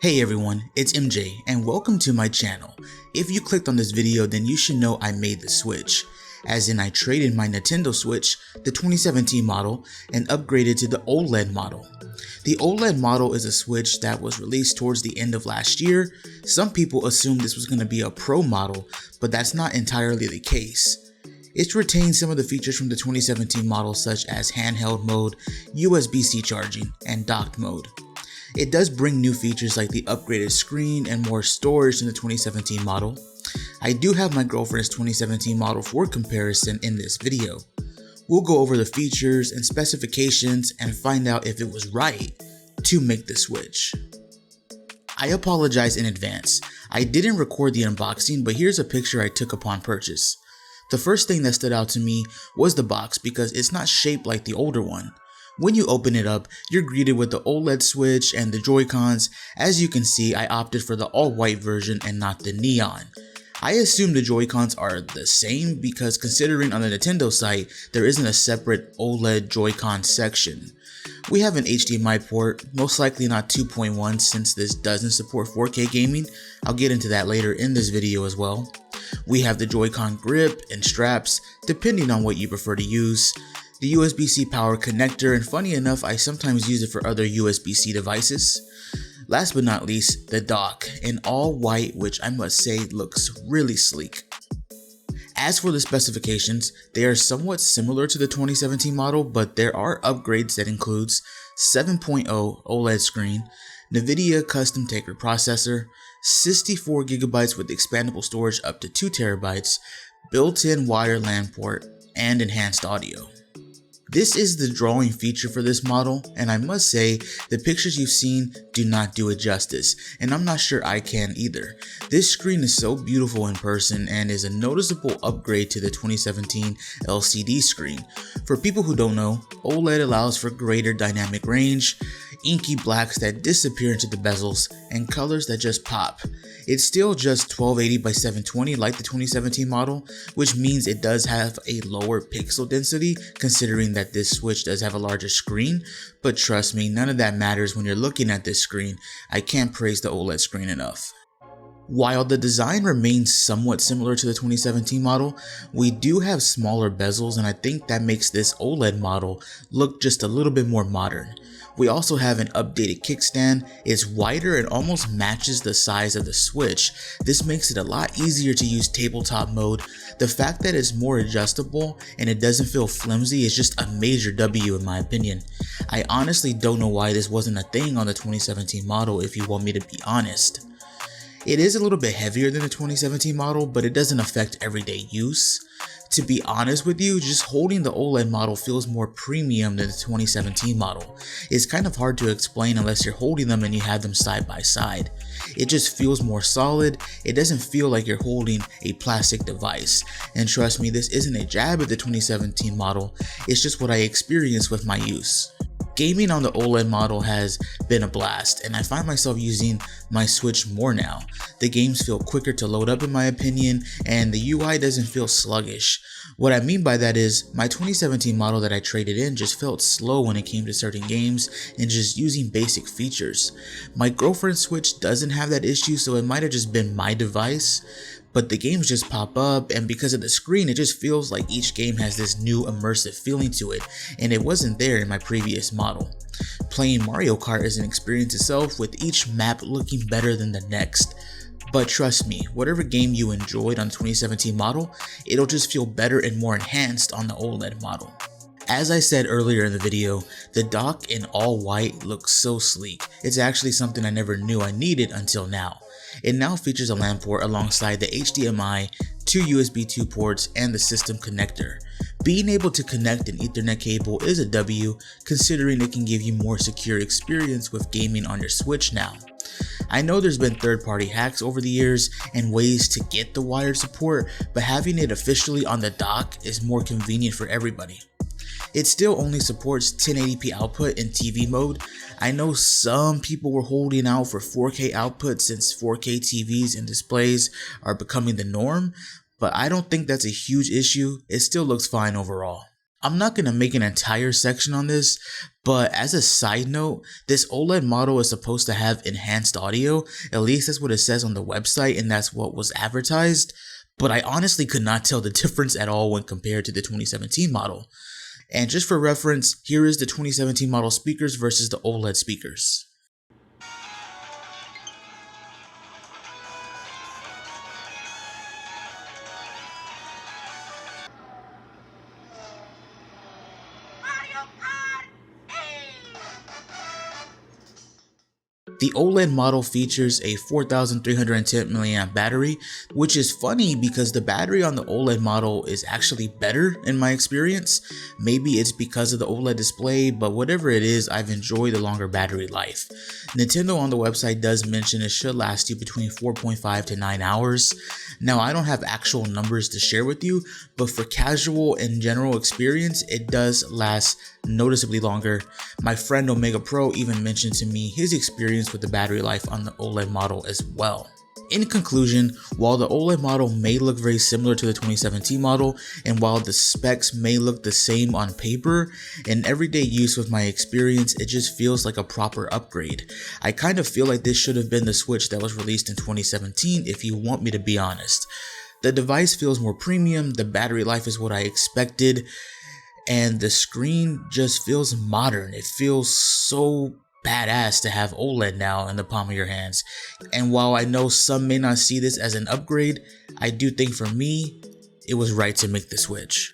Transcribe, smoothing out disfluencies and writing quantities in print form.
Hey everyone, it's MJ and welcome to my channel. If you clicked on this video, then you should know I made the switch. As in, I traded my Nintendo Switch, the 2017 model, and upgraded to the OLED model. The OLED model is a Switch that was released towards the end of last year. Some people assumed this was going to be a Pro model, but that's not entirely the case. It's retained some of the features from the 2017 model, such as handheld mode, USB-C charging, and docked mode. It does bring new features like the upgraded screen and more storage than the 2017 model. I do have my girlfriend's 2017 model for comparison in this video. We'll go over the features and specifications and find out if it was right to make the switch. I apologize in advance. I didn't record the unboxing, but here's a picture I took upon purchase. The first thing that stood out to me was the box because it's not shaped like the older one. When you open it up, you're greeted with the OLED switch and the Joy-Cons. As you can see, I opted for the all-white version and not the neon. I assume the Joy-Cons are the same because considering on the Nintendo site, there isn't a separate OLED Joy-Con section. We have an HDMI port, most likely not 2.1 since this doesn't support 4K gaming. I'll get into that later in this video as well. We have the Joy-Con grip and straps, depending on what you prefer to use. The USB-C power connector, and funny enough, I sometimes use it for other USB-C devices. Last but not least, the dock, in all white, which I must say looks really sleek. As for the specifications, they are somewhat similar to the 2017 model, but there are upgrades that includes 7.0 OLED screen, NVIDIA custom Tegra processor, 64GB with expandable storage up to 2TB, built-in wire LAN port, and enhanced audio. This is the drawing feature for this model, and I must say, the pictures you've seen do not do it justice, and I'm not sure I can either. This screen is so beautiful in person and is a noticeable upgrade to the 2017 LCD screen. For people who don't know, OLED allows for greater dynamic range, inky blacks that disappear into the bezels, and colors that just pop. It's still just 1280 by 720 like the 2017 model, which means it does have a lower pixel density considering that this Switch does have a larger screen, but trust me, none of that matters when you're looking at this screen. I can't praise the OLED screen enough. While the design remains somewhat similar to the 2017 model, we do have smaller bezels, and I think that makes this OLED model look just a little bit more modern. We also have an updated kickstand. It's wider and almost matches the size of the Switch. This makes it a lot easier to use tabletop mode. The fact that it's more adjustable and it doesn't feel flimsy is just a major W in my opinion. I honestly don't know why this wasn't a thing on the 2017 model if you want me to be honest. It is a little bit heavier than the 2017 model, but it doesn't affect everyday use. To be honest with you, just holding the OLED model feels more premium than the 2017 model. It's kind of hard to explain unless you're holding them and you have them side by side. It just feels more solid. It doesn't feel like you're holding a plastic device. And trust me, this isn't a jab at the 2017 model, it's just what I experienced with my use. Gaming on the OLED model has been a blast, and I find myself using my Switch more now. The games feel quicker to load up in my opinion, and the UI doesn't feel sluggish. What I mean by that is, my 2017 model that I traded in just felt slow when it came to certain games and just using basic features. My girlfriend's Switch doesn't have that issue, so it might have just been my device. But the games just pop up, and because of the screen, it just feels like each game has this new immersive feeling to it, and it wasn't there in my previous model. Playing Mario Kart is an experience itself, with each map looking better than the next. But trust me, whatever game you enjoyed on the 2017 model, it'll just feel better and more enhanced on the OLED model. As I said earlier in the video, the dock in all white looks so sleek. It's actually something I never knew I needed until now. It now features a LAN port alongside the HDMI, 2 USB 2 ports, and the system connector. Being able to connect an Ethernet cable is a W, considering it can give you more secure experience with gaming on your Switch now. I know there's been third-party hacks over the years and ways to get the wired support, but having it officially on the dock is more convenient for everybody. It still only supports 1080p output in TV mode. I know some people were holding out for 4K output since 4K TVs and displays are becoming the norm, but I don't think that's a huge issue. It still looks fine overall. I'm not going to make an entire section on this, but as a side note, this OLED model is supposed to have enhanced audio. At least that's what it says on the website, and that's what was advertised. But I honestly could not tell the difference at all when compared to the 2017 model. And just for reference, here is the 2017 model speakers versus the OLED speakers. The OLED model features a 4310 mAh battery, which is funny because the battery on the OLED model is actually better in my experience. Maybe it's because of the OLED display, but whatever it is, I've enjoyed the longer battery life. Nintendo on the website does mention it should last you between 4.5 to 9 hours. Now, I don't have actual numbers to share with you, but for casual and general experience, it does last noticeably longer. My friend Omega Pro even mentioned to me his experience with the battery life on the OLED model as well. In conclusion, while the OLED model may look very similar to the 2017 model, and while the specs may look the same on paper, in everyday use with my experience, it just feels like a proper upgrade. I kind of feel like this should have been the Switch that was released in 2017 if you want me to be honest. The device feels more premium, the battery life is what I expected, and the screen just feels modern. It feels so badass to have OLED now in the palm of your hands. And while I know some may not see this as an upgrade, I do think for me, it was right to make the switch.